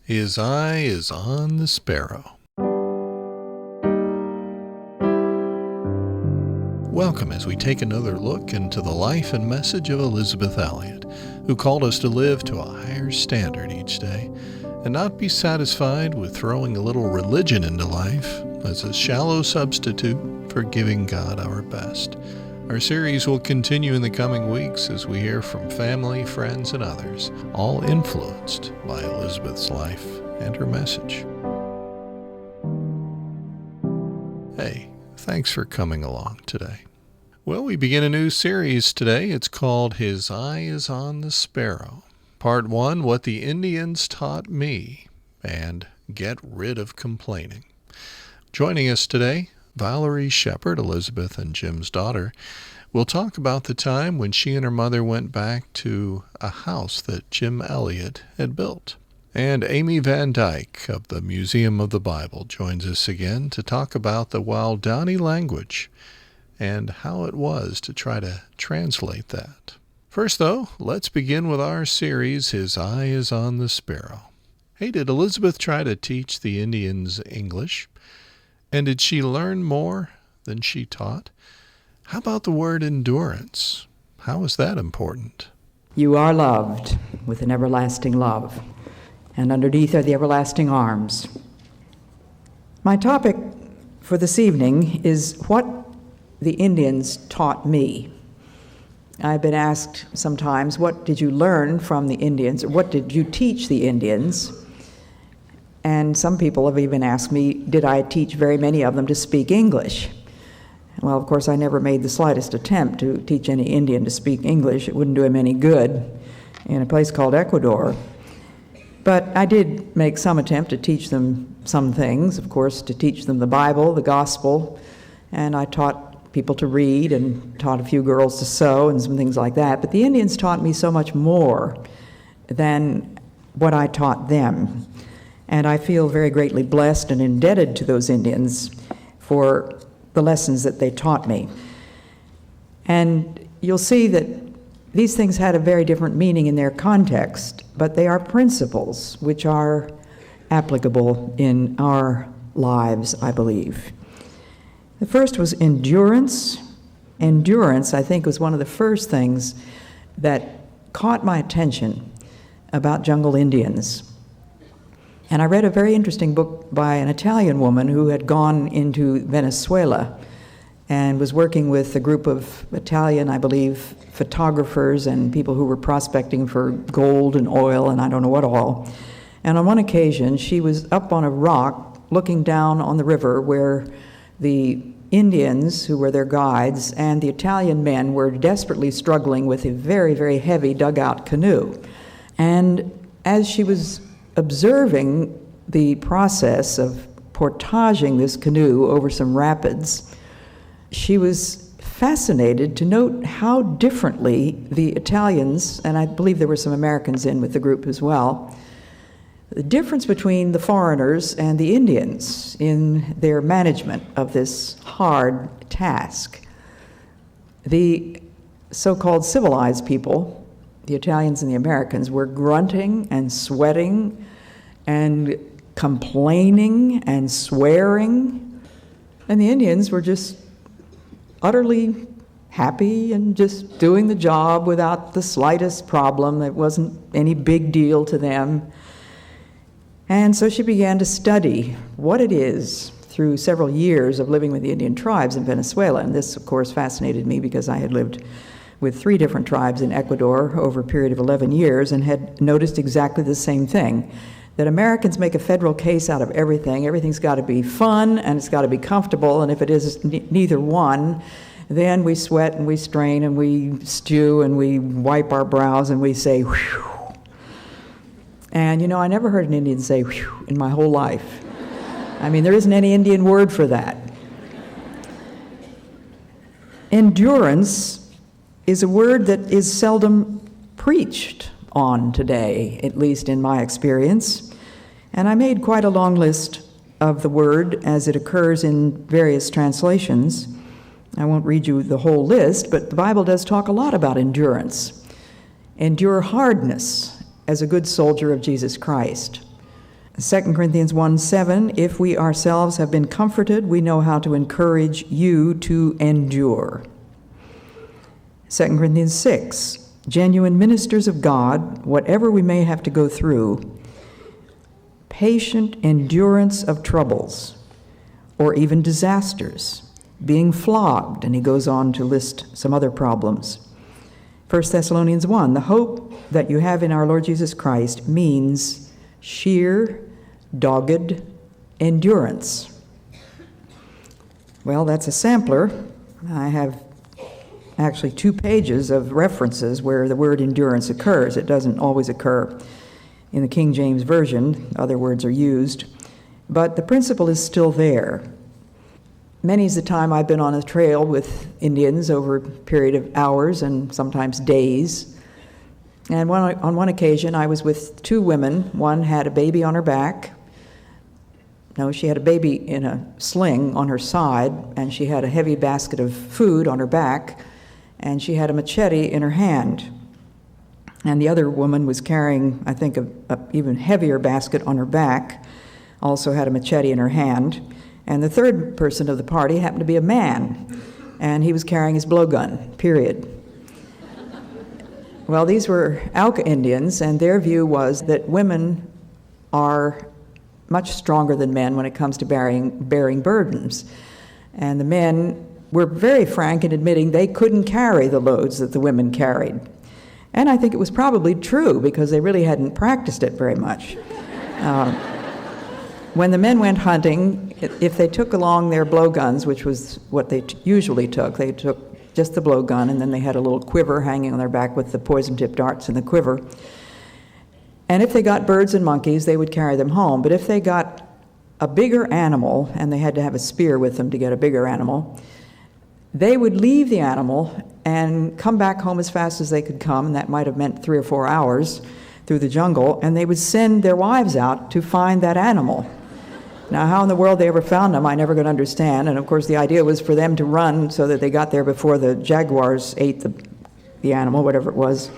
His eye is on the sparrow. Welcome as we take another look into the life and message of Elisabeth Elliot, who called us to live to a higher standard each day and not be satisfied with throwing a little religion into life as a shallow substitute for giving God our best. Our series will continue in the coming weeks as we hear from family, friends, and others, all influenced by Elisabeth's life and her message. Hey, thanks for coming along today. Well, we begin a new series today. It's called His Eye is on the Sparrow. Part 1, What the Indians Taught Me, and Get Rid of Complaining. Joining us today, Valerie, Shepard, Elisabeth, and Jim's daughter, will talk about the time when she and her mother went back to a house that Jim Elliot had built. And Amy Van Dyke of the Museum of the Bible joins us again to talk about the Waldani language and how it was to try to translate that. First, though, let's begin with our series, His Eye is on the Sparrow. Hey, did Elisabeth try to teach the Indians English? And did she learn more than she taught? How about the word endurance? How is that important? You are loved with an everlasting love, and underneath are the everlasting arms. My topic for this evening is what the Indians taught me. I've been asked sometimes, what did you learn from the Indians, or what did you teach the Indians? And some people have even asked me, did I teach very many of them to speak English? Well, of course, I never made the slightest attempt to teach any Indian to speak English. It wouldn't do him any good in a place called Ecuador. But I did make some attempt to teach them some things, of course, to teach them the Bible, the gospel, and I taught people to read and taught a few girls to sew and some things like that. But the Indians taught me so much more than what I taught them. And I feel very greatly blessed and indebted to those Indians for the lessons that they taught me. And you'll see that these things had a very different meaning in their context, but they are principles which are applicable in our lives, I believe. The first was endurance. Endurance, I think, was one of the first things that caught my attention about jungle Indians. And I read a very interesting book by an Italian woman who had gone into Venezuela and was working with a group of Italian, I believe, photographers and people who were prospecting for gold and oil and I don't know what all. And on one occasion, she was up on a rock looking down on the river where the Indians, who were their guides, and the Italian men were desperately struggling with a very, very heavy dugout canoe. And as she was observing the process of portaging this canoe over some rapids, she was fascinated to note how differently the Italians, and I believe there were some Americans in with the group as well, the difference between the foreigners and the Indians in their management of this hard task. The so-called civilized people, the Italians and the Americans, were grunting and sweating and complaining and swearing, and the Indians were just utterly happy and just doing the job without the slightest problem. It wasn't any big deal to them. And so she began to study what it is through several years of living with the Indian tribes in Venezuela, and this, of course, fascinated me because I had lived with 3 different tribes in Ecuador over a period of 11 years and had noticed exactly the same thing, that Americans make a federal case out of everything. Everything's got to be fun and it's got to be comfortable, and if it is neither one, then we sweat and we strain and we stew and we wipe our brows and we say, whew. And you know, I never heard an Indian say whew in my whole life. I mean, there isn't any Indian word for that. Endurance is a word that is seldom preached on today, at least in my experience. And I made quite a long list of the word as it occurs in various translations. I won't read you the whole list, but the Bible does talk a lot about endurance. Endure hardness as a good soldier of Jesus Christ. 2 Corinthians 1:7, if we ourselves have been comforted, we know how to encourage you to endure. 2 Corinthians 6, genuine ministers of God, whatever we may have to go through, patient endurance of troubles, or even disasters, being flogged, and he goes on to list some other problems. 1 Thessalonians 1, the hope that you have in our Lord Jesus Christ means sheer, dogged endurance. Well, that's a sampler. I have actually 2 pages of references where the word endurance occurs. It doesn't always occur in the King James Version. Other words are used. But the principle is still there. Many's the time I've been on a trail with Indians over a period of hours and sometimes days. And on one occasion, I was with 2 women. One had a baby on her back. No, she had a baby in a sling on her side, and she had a heavy basket of food on her back, and she had a machete in her hand. And the other woman was carrying, I think, a even heavier basket on her back, also had a machete in her hand. And the third person of the party happened to be a man, and he was carrying his blowgun, period. Well, these were Auca Indians, and their view was that women are much stronger than men when it comes to bearing burdens. And the men were very frank in admitting they couldn't carry the loads that the women carried. And I think it was probably true, because they really hadn't practiced it very much. When the men went hunting, if they took along their blowguns, which was what they usually took, they took just the blowgun, and then they had a little quiver hanging on their back with the poison-tipped darts in the quiver. And if they got birds and monkeys, they would carry them home. But if they got a bigger animal, and they had to have a spear with them to get a bigger animal, they would leave the animal and come back home as fast as they could come, and that might have meant 3 or 4 hours through the jungle, and they would send their wives out to find that animal. Now, how in the world they ever found them, I never could understand. And of course, the idea was for them to run so that they got there before the jaguars ate the animal, whatever it was.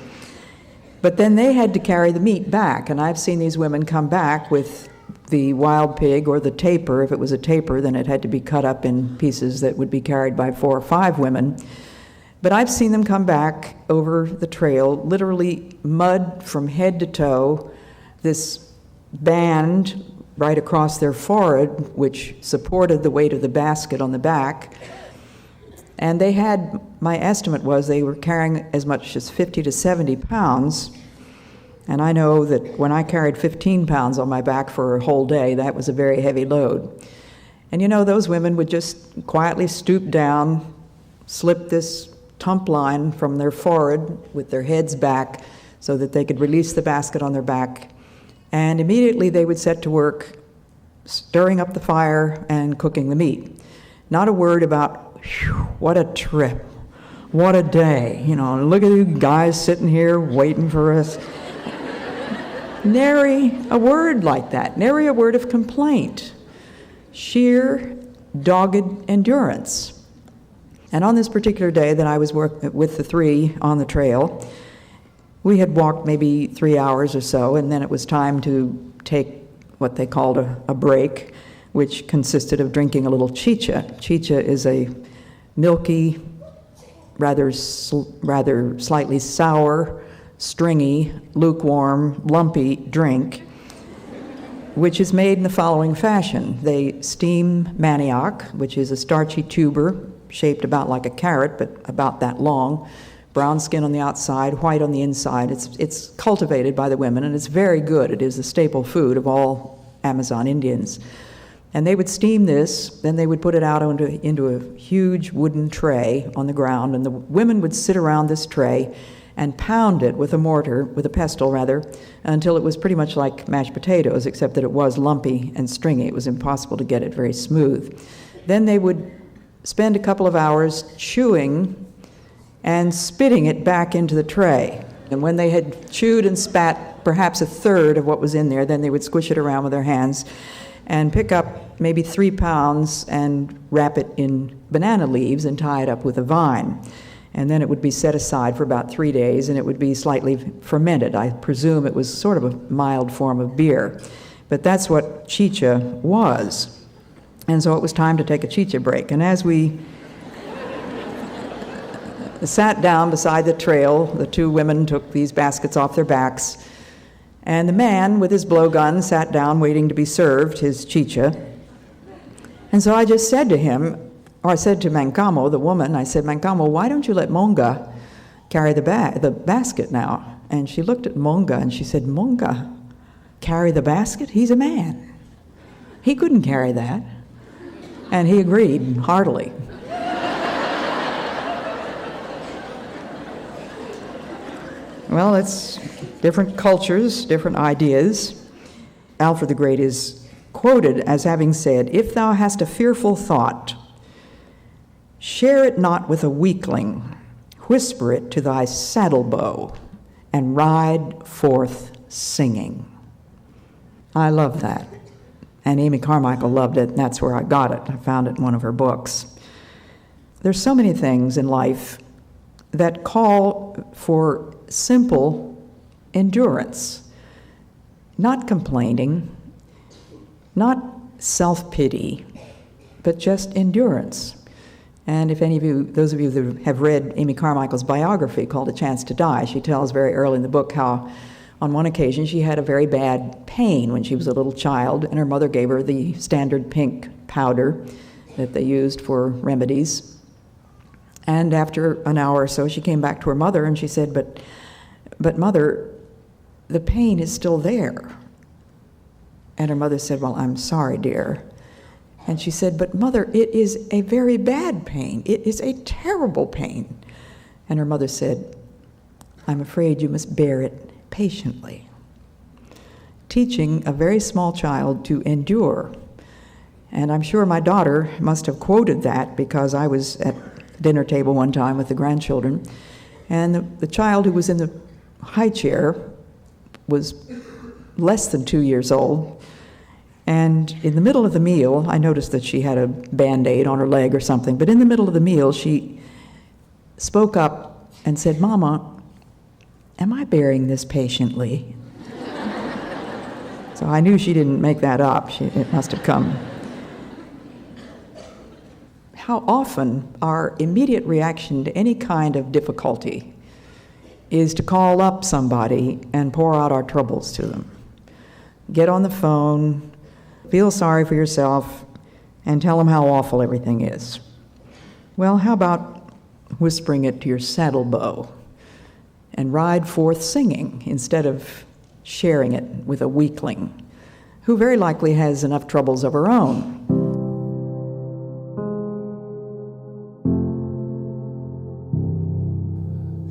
But then they had to carry the meat back, and I've seen these women come back with the wild pig or the tapir. If it was a tapir, then it had to be cut up in pieces that would be carried by 4 or 5 women. But I've seen them come back over the trail, literally mud from head to toe, this band right across their forehead, which supported the weight of the basket on the back. And they had, my estimate was they were carrying as much as 50 to 70 pounds. And I know that when I carried 15 pounds on my back for a whole day, that was a very heavy load. And you know, those women would just quietly stoop down, slip this tump line from their forehead with their heads back so that they could release the basket on their back. And immediately they would set to work stirring up the fire and cooking the meat. Not a word about, what a trip, what a day. You know, look at you guys sitting here waiting for us. Nary a word like that, nary a word of complaint. Sheer, dogged endurance. And on this particular day that I was with the 3 on the trail, we had walked maybe 3 hours or so, and then it was time to take what they called a break, which consisted of drinking a little chicha. Chicha is a milky, rather slightly sour, stringy, lukewarm, lumpy drink, which is made in the following fashion. They steam manioc, which is a starchy tuber shaped about like a carrot, but about that long, brown skin on the outside, white on the inside. It's cultivated by the women, and it's very good. It is the staple food of all Amazon Indians. And they would steam this, then they would put it out into a huge wooden tray on the ground, and the women would sit around this tray and pound it with a pestle rather, until it was pretty much like mashed potatoes, except that it was lumpy and stringy. It was impossible to get it very smooth. Then they would spend a couple of hours chewing and spitting it back into the tray. And when they had chewed and spat perhaps a third of what was in there, then they would squish it around with their hands and pick up maybe 3 pounds and wrap it in banana leaves and tie it up with a vine. And then it would be set aside for about 3 days, and it would be slightly fermented. I presume it was sort of a mild form of beer. But that's what chicha was. And so it was time to take a chicha break. And as we sat down beside the trail, the two women took these baskets off their backs, and the man with his blowgun sat down waiting to be served his chicha. And so I just said to him, or I said to Mankamo, the woman, I said, Mankamo, why don't you let Monga carry the basket now? And she looked at Monga and she said, Monga, carry the basket? He's a man. He couldn't carry that. And he agreed heartily. Well, it's different cultures, different ideas. Alfred the Great is quoted as having said, if thou hast a fearful thought, share it not with a weakling, whisper it to thy saddlebow, and ride forth singing. I love that. And Amy Carmichael loved it, and that's where I got it. I found it in one of her books. There's so many things in life that call for simple endurance, not complaining, not self-pity, but just endurance. And if any of you, those of you that have read Amy Carmichael's biography called A Chance to Die, she tells very early in the book how on one occasion she had a very bad pain when she was a little child, and her mother gave her the standard pink powder that they used for remedies. And after an hour or so, she came back to her mother and she said, but mother, the pain is still there. And her mother said, well, I'm sorry, dear. And she said, but mother, it is a very bad pain. It is a terrible pain. And her mother said, I'm afraid you must bear it patiently. Teaching a very small child to endure. And I'm sure my daughter must have quoted that because I was at the dinner table one time with the grandchildren, and the child who was in the high chair was less than 2 years old. And in the middle of the meal, I noticed that she had a Band-Aid on her leg or something, but in the middle of the meal, she spoke up and said, Mama, am I bearing this patiently? So I knew she didn't make that up. It must have come. How often our immediate reaction to any kind of difficulty is to call up somebody and pour out our troubles to them. Get on the phone, feel sorry for yourself, and tell them how awful everything is. Well, how about whispering it to your saddlebow and ride forth singing instead of sharing it with a weakling who very likely has enough troubles of her own?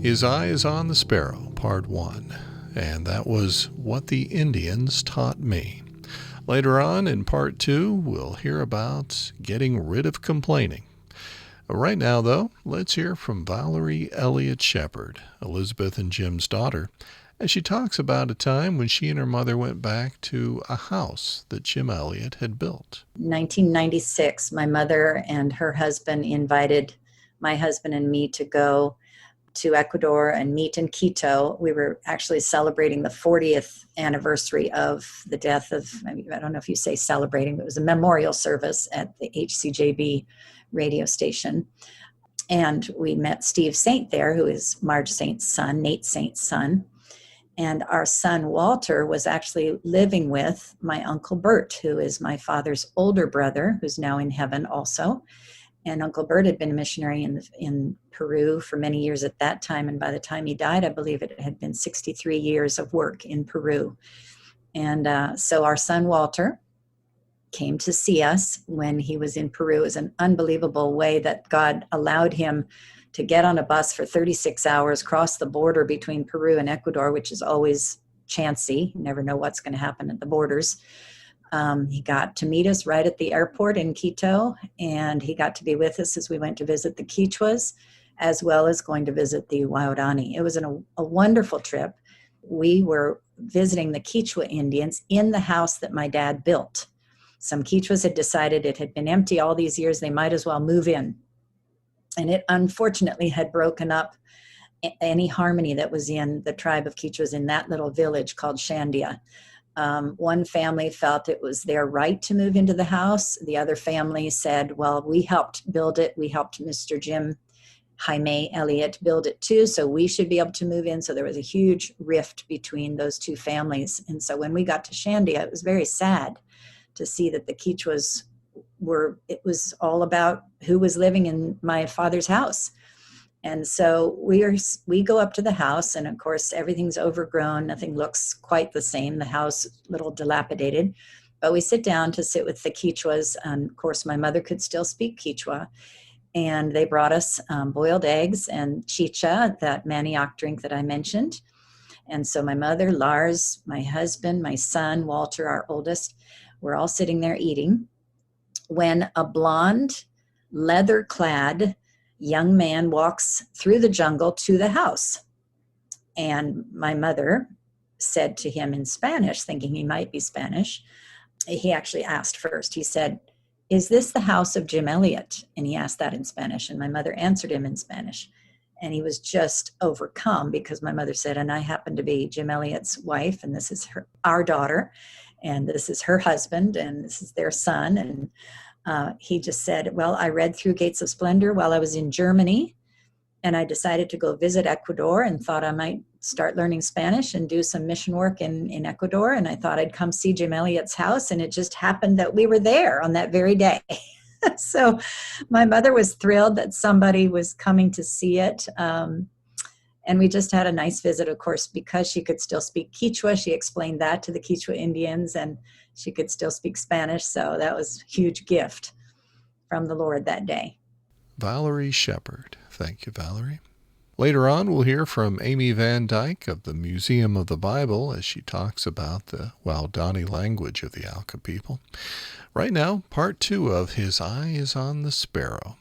His Eye is on the Sparrow, Part 1, and that was What the Indians Taught Me. Later on in Part 2, we'll hear about getting rid of complaining. Right now, though, let's hear from Valerie Elliot Shepard, Elisabeth and Jim's daughter, as she talks about a time when she and her mother went back to a house that Jim Elliot had built. 1996, my mother and her husband invited my husband and me to go to Ecuador and meet in Quito. We were actually celebrating the 40th anniversary of the death of, I don't know if you say celebrating, but it was a memorial service at the HCJB radio station. And we met Steve Saint there, who is Marge Saint's son, Nate Saint's son. And our son, Walter, was actually living with my Uncle Bert, who is my father's older brother, who's now in heaven also. And Uncle Bert had been a missionary in Peru for many years at that time. And by the time he died, I believe it had been 63 years of work in Peru. And so our son, Walter, came to see us when he was in Peru. It was an unbelievable way that God allowed him to get on a bus for 36 hours, cross the border between Peru and Ecuador, which is always chancy. You never know what's going to happen at the borders. He got to meet us right at the airport in Quito, and he got to be with us as we went to visit the Quichuas, as well as going to visit the Waorani. It was a wonderful trip. We were visiting the Quichua Indians in the house that my dad built. Some Quichuas had decided it had been empty all these years, they might as well move in. And it unfortunately had broken up any harmony that was in the tribe of Quichuas in that little village called Shandia. One family felt it was their right to move into the house. The other family said, well, we helped build it. We helped Mr. Jim Jaime Elliot build it too, so we should be able to move in. So there was a huge rift between those two families. And so when we got to Shandia, it was very sad to see that the Quichuas it was all about who was living in my father's house. And so we go up to the house, and of course everything's overgrown. Nothing looks quite the same. The house, a little dilapidated. But we sit down to sit with the Quichuas, and of course my mother could still speak Quichua. And they brought us boiled eggs and chicha, that manioc drink that I mentioned. And so my mother, Lars, my husband, my son, Walter, our oldest, we're all sitting there eating, when a blonde, leather-clad young man walks through the jungle to the house. And my mother said to him in Spanish, thinking he might be Spanish, he actually asked first. He said, "Is this the house of Jim Elliot?" And he asked that in Spanish, and my mother answered him in Spanish. And he was just overcome because my mother said, and I happen to be Jim Elliot's wife, and this is our daughter, and this is her husband, and this is their son. And he just said, well, I read through Gates of Splendor while I was in Germany, and I decided to go visit Ecuador and thought I might start learning Spanish and do some mission work in Ecuador. And I thought I'd come see Jim Elliot's house, and it just happened that we were there on that very day. So my mother was thrilled that somebody was coming to see it. And we just had a nice visit, of course, because she could still speak Quechua. She explained that to the Quechua Indians, and she could still speak Spanish. So that was a huge gift from the Lord that day. Valerie Shepard. Thank you, Valerie. Later on, we'll hear from Amy Van Dyke of the Museum of the Bible as she talks about the Waodani language of the Auca people. Right now, part 2 of His Eye is on the Sparrow.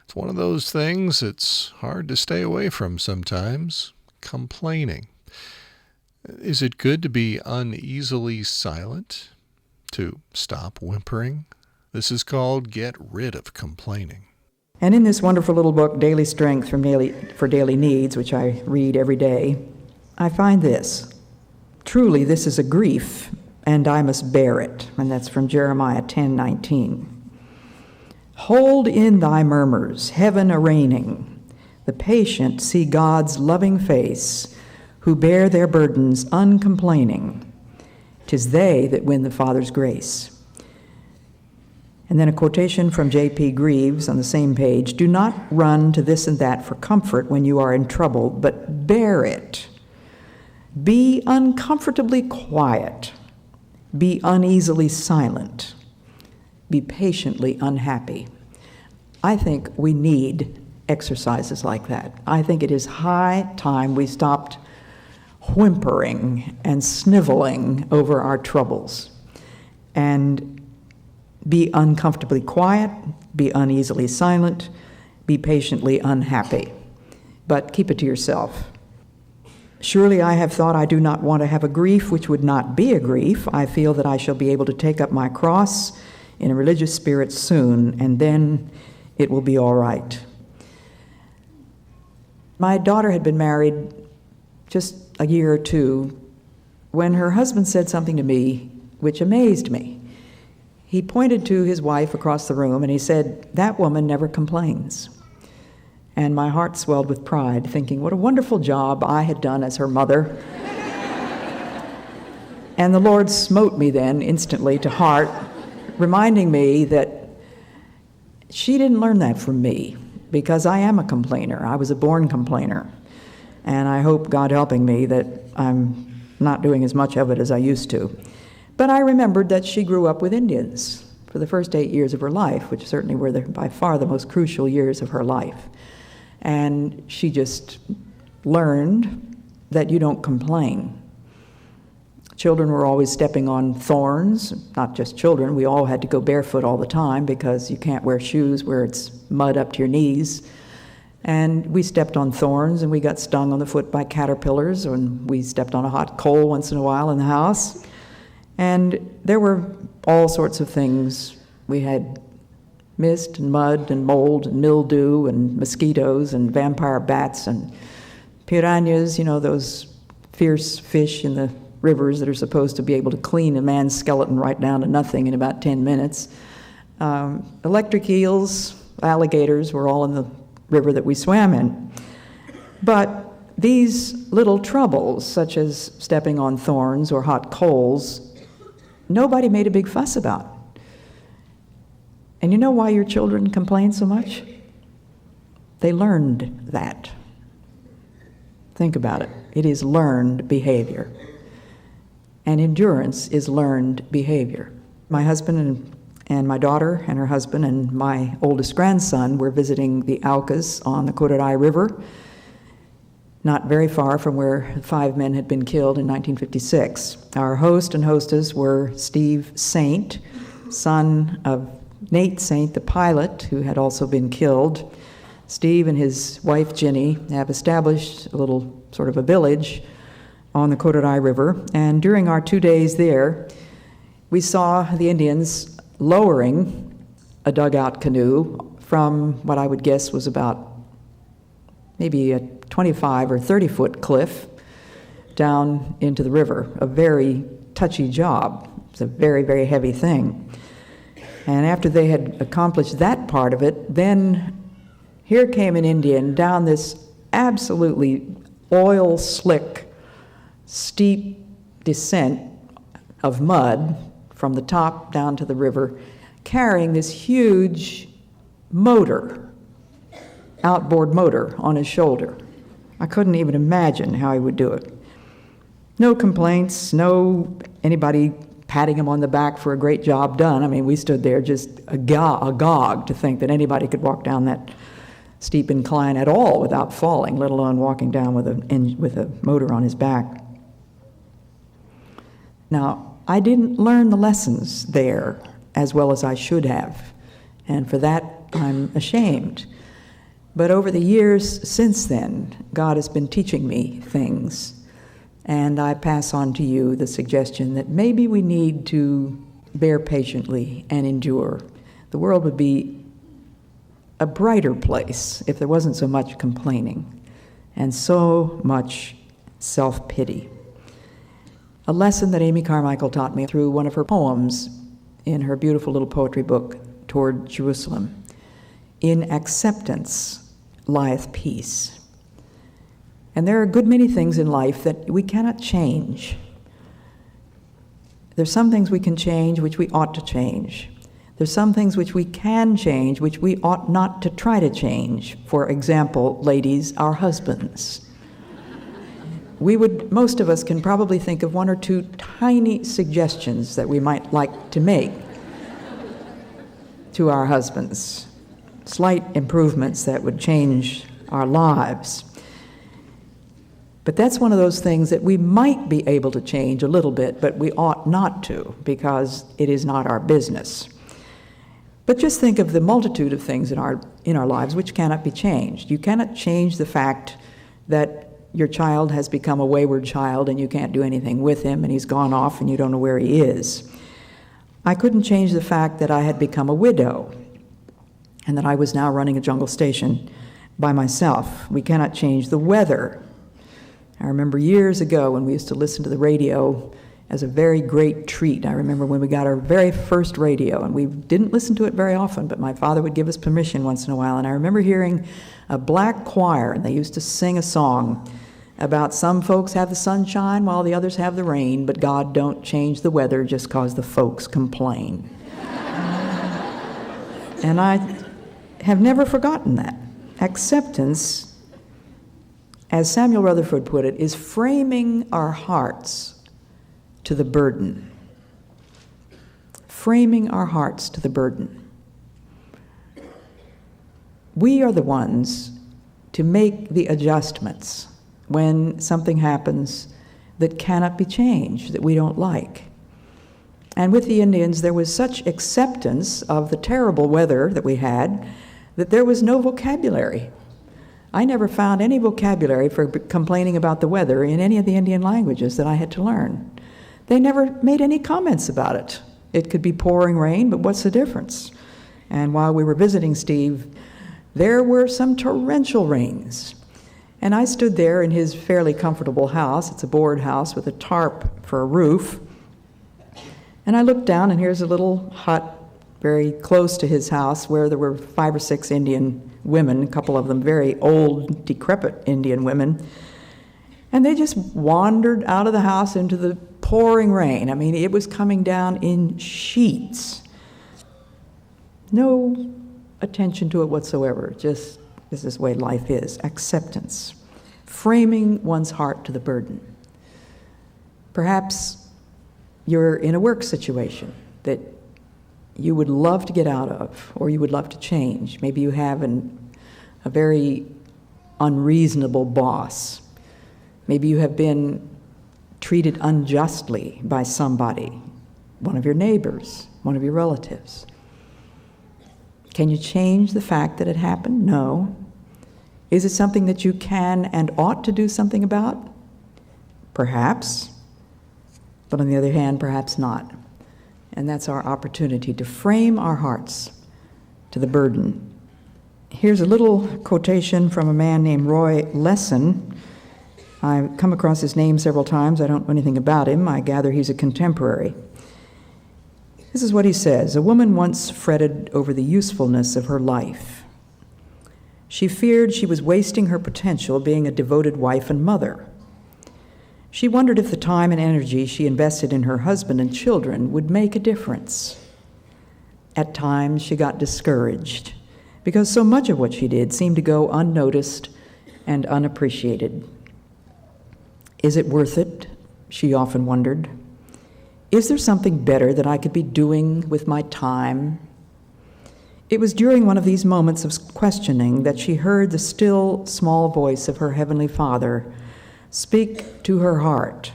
It's one of those things it's hard to stay away from sometimes, complaining. Is it good to be uneasily silent? To stop whimpering? This is called Get Rid of Complaining. And in this wonderful little book, Daily Strength for Daily Needs, which I read every day, I find this: truly this is a grief, and I must bear it. And that's from Jeremiah 10:19. Hold in thy murmurs, heaven arraigning. The patient see God's loving face, who bear their burdens uncomplaining. 'Tis they that win the Father's grace. And then a quotation from J.P. Greaves on the same page: do not run to this and that for comfort when you are in trouble, but bear it. Be uncomfortably quiet. Be uneasily silent. Be patiently unhappy. I think we need exercises like that. I think it is high time we stopped whimpering and sniveling over our troubles and be uncomfortably quiet, be uneasily silent, be patiently unhappy. But keep it to yourself. Surely I have thought I do not want to have a grief which would not be a grief. I feel that I shall be able to take up my cross in a religious spirit soon, and then it will be all right. My daughter had been married just a year or two when her husband said something to me which amazed me. He pointed to his wife across the room and he said, "That woman never complains." And my heart swelled with pride, thinking what a wonderful job I had done as her mother. And the Lord smote me then instantly to heart, reminding me that she didn't learn that from me, because I am a complainer. I was a born complainer. And I hope, God helping me, that I'm not doing as much of it as I used to. But I remembered that she grew up with Indians for the first 8 years of her life, which certainly were by far the most crucial years of her life. And she just learned that you don't complain. Children were always stepping on thorns. Not just children, we all had to go barefoot all the time because you can't wear shoes where it's mud up to your knees. And we stepped on thorns, and we got stung on the foot by caterpillars, and we stepped on a hot coal once in a while in the house. And there were all sorts of things. We had mist and mud and mold and mildew and mosquitoes and vampire bats and piranhas, those fierce fish in the rivers that are supposed to be able to clean a man's skeleton right down to nothing in about 10 minutes. Electric eels, alligators were all in the river that we swam in. But these little troubles, such as stepping on thorns or hot coals, nobody made a big fuss about. And you know why your children complain so much? They learned that. Think about it. It is learned behavior. And endurance is learned behavior. My husband and my daughter and her husband and my oldest grandson were visiting the Aucas on the Korodai River, not very far from where 5 men had been killed in 1956. Our host and hostess were Steve Saint, son of Nate Saint, the pilot, who had also been killed. Steve and his wife, Ginny, have established a little sort of a village on the Korodai River, and during our 2 days there, we saw the Indians lowering a dugout canoe from what I would guess was about maybe a 25 or 30-foot cliff down into the river. A very touchy job. It's a very, very heavy thing. And after they had accomplished that part of it, then here came an Indian down this absolutely oil-slick, steep descent of mud from the top down to the river, carrying this huge motor, outboard motor on his shoulder. I couldn't even imagine how he would do it. No complaints, no anybody patting him on the back for a great job done. I mean, we stood there just agog to think that anybody could walk down that steep incline at all without falling, let alone walking down with a motor on his back. Now, I didn't learn the lessons there as well as I should have, and for that I'm ashamed. But over the years since then, God has been teaching me things, and I pass on to you the suggestion that maybe we need to bear patiently and endure. The world would be a brighter place if there wasn't so much complaining and so much self-pity. A lesson that Amy Carmichael taught me through one of her poems in her beautiful little poetry book, Toward Jerusalem. In acceptance lieth peace. And there are a good many things in life that we cannot change. There's some things we can change which we ought to change. There's some things which we can change which we ought not to try to change. For example, ladies, our husbands. Most of us can probably think of one or two tiny suggestions that we might like to make to our husbands, slight improvements that would change our lives. But that's one of those things that we might be able to change a little bit, but we ought not to, because it is not our business. But just think of the multitude of things in our lives which cannot be changed. You cannot change the fact that your child has become a wayward child and you can't do anything with him and he's gone off and you don't know where he is. I couldn't change the fact that I had become a widow and that I was now running a jungle station by myself. We cannot change the weather. I remember years ago when we used to listen to the radio as a very great treat. I remember when we got our very first radio, and we didn't listen to it very often, but my father would give us permission once in a while, and I remember hearing a black choir, and they used to sing a song about some folks have the sunshine while the others have the rain, but God don't change the weather just because the folks complain. And I have never forgotten that. Acceptance, as Samuel Rutherford put it, is framing our hearts to the burden. Framing our hearts to the burden. We are the ones to make the adjustments when something happens that cannot be changed, that we don't like. And with the Indians, there was such acceptance of the terrible weather that we had that there was no vocabulary. I never found any vocabulary for complaining about the weather in any of the Indian languages that I had to learn. They never made any comments about it. It could be pouring rain, but what's the difference? And while we were visiting Steve, there were some torrential rains. And I stood there in his fairly comfortable house. It's a board house with a tarp for a roof. And I looked down, and here's a little hut very close to his house where there were 5 or 6 Indian women, a couple of them very old, decrepit Indian women. And they just wandered out of the house into the pouring rain. I mean, it was coming down in sheets. No attention to it whatsoever, just this is the way life is. Acceptance. Framing one's heart to the burden. Perhaps you're in a work situation that you would love to get out of, or you would love to change. Maybe you have a very unreasonable boss. Maybe you have been treated unjustly by somebody, one of your neighbors, one of your relatives. Can you change the fact that it happened? No. Is it something that you can and ought to do something about? Perhaps. But on the other hand, perhaps not. And that's our opportunity to frame our hearts to the burden. Here's a little quotation from a man named Roy Lesson. I've come across his name several times. I don't know anything about him. I gather he's a contemporary. This is what he says. A woman once fretted over the usefulness of her life. She feared she was wasting her potential being a devoted wife and mother. She wondered if the time and energy she invested in her husband and children would make a difference. At times, she got discouraged because so much of what she did seemed to go unnoticed and unappreciated. Is it worth it? She often wondered. Is there something better that I could be doing with my time? It was during one of these moments of questioning that she heard the still, small voice of her Heavenly Father speak to her heart.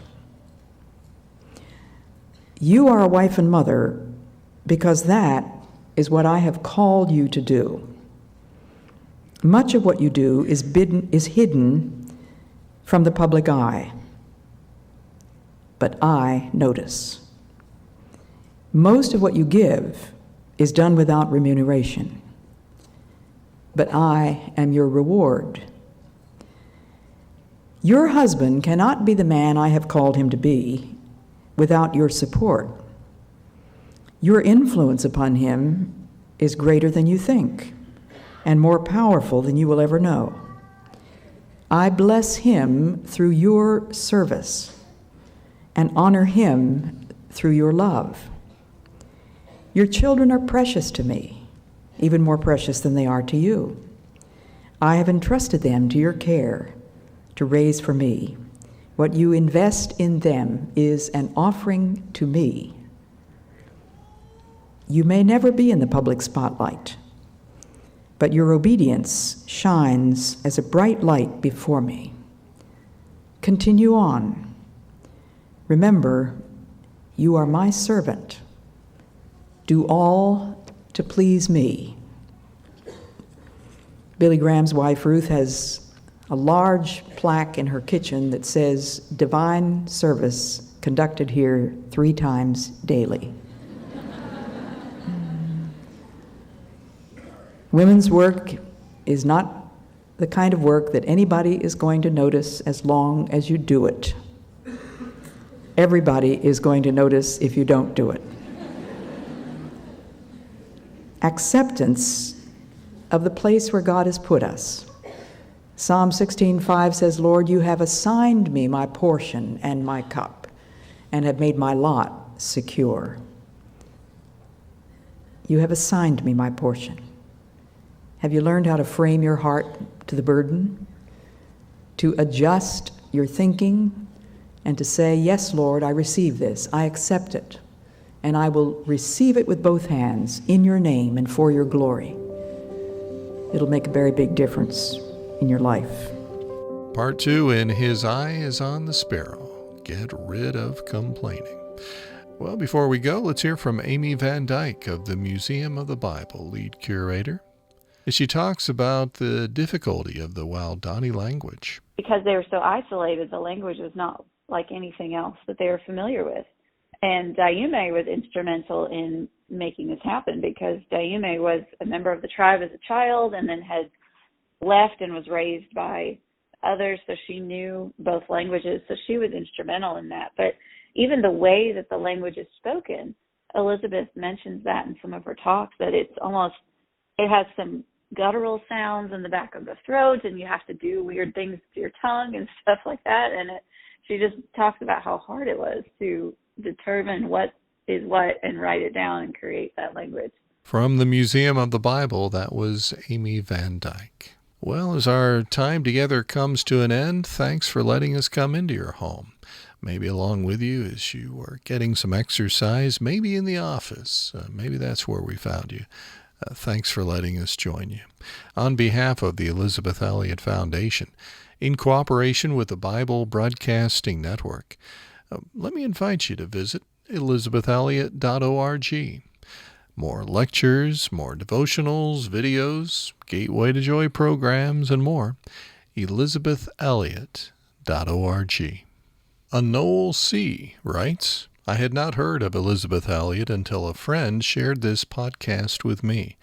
You are a wife and mother because that is what I have called you to do. Much of what you do is hidden from the public eye, but I notice. Most of what you give is done without remuneration, but I am your reward. Your husband cannot be the man I have called him to be without your support. Your influence upon him is greater than you think and more powerful than you will ever know. I bless him through your service and honor him through your love. Your children are precious to me, even more precious than they are to you. I have entrusted them to your care to raise for me. What you invest in them is an offering to me. You may never be in the public spotlight, but your obedience shines as a bright light before me. Continue on. Remember, you are my servant. Do all to please me. Billy Graham's wife, Ruth, has a large plaque in her kitchen that says, "Divine service conducted here 3 times daily." Women's work is not the kind of work that anybody is going to notice as long as you do it. Everybody is going to notice if you don't do it. Acceptance of the place where God has put us. Psalm 16:5 says, Lord, you have assigned me my portion and my cup, and have made my lot secure. You have assigned me my portion. Have you learned how to frame your heart to the burden? To adjust your thinking and to say, yes, Lord, I receive this, I accept it, and I will receive it with both hands in your name and for your glory. It'll make a very big difference in your life. Part 2 in His Eye is on the Sparrow. Get rid of complaining. Well, before we go, let's hear from Amy Van Dyke of the Museum of the Bible, lead curator. She talks about the difficulty of the Waodani language. Because they were so isolated, the language was not like anything else that they were familiar with. And Dayume was instrumental in making this happen, because Dayume was a member of the tribe as a child and then had left and was raised by others, so she knew both languages, so she was instrumental in that. But even the way that the language is spoken, Elisabeth mentions that in some of her talks, that it has some guttural sounds in the back of the throat, and you have to do weird things to your tongue and stuff like that. And she just talks about how hard it was to determine what is what and write it down and create that language. From the Museum of the Bible, that was Amy Van Dyke. Well, as our time together comes to an end, thanks for letting us come into your home. Maybe along with you as you are getting some exercise, maybe in the office. Maybe that's where we found you. Thanks for letting us join you. On behalf of the Elisabeth Elliot Foundation, in cooperation with the Bible Broadcasting Network, let me invite you to visit elisabethelliot.org. More lectures, more devotionals, videos, Gateway to Joy programs, and more. elisabethelliot.org. A Noel C. writes, I had not heard of Elisabeth Elliot until a friend shared this podcast with me.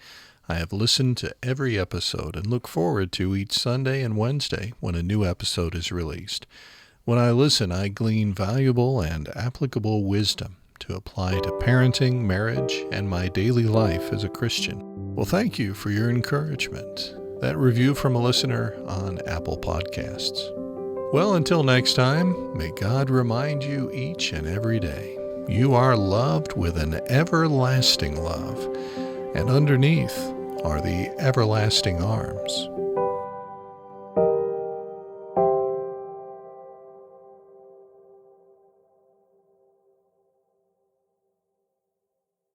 I have listened to every episode and look forward to each Sunday and Wednesday when a new episode is released. When I listen, I glean valuable and applicable wisdom to apply to parenting, marriage, and my daily life as a Christian. Well, thank you for your encouragement. That review from a listener on Apple Podcasts. Well, until next time, may God remind you each and every day, you are loved with an everlasting love, and underneath are the everlasting arms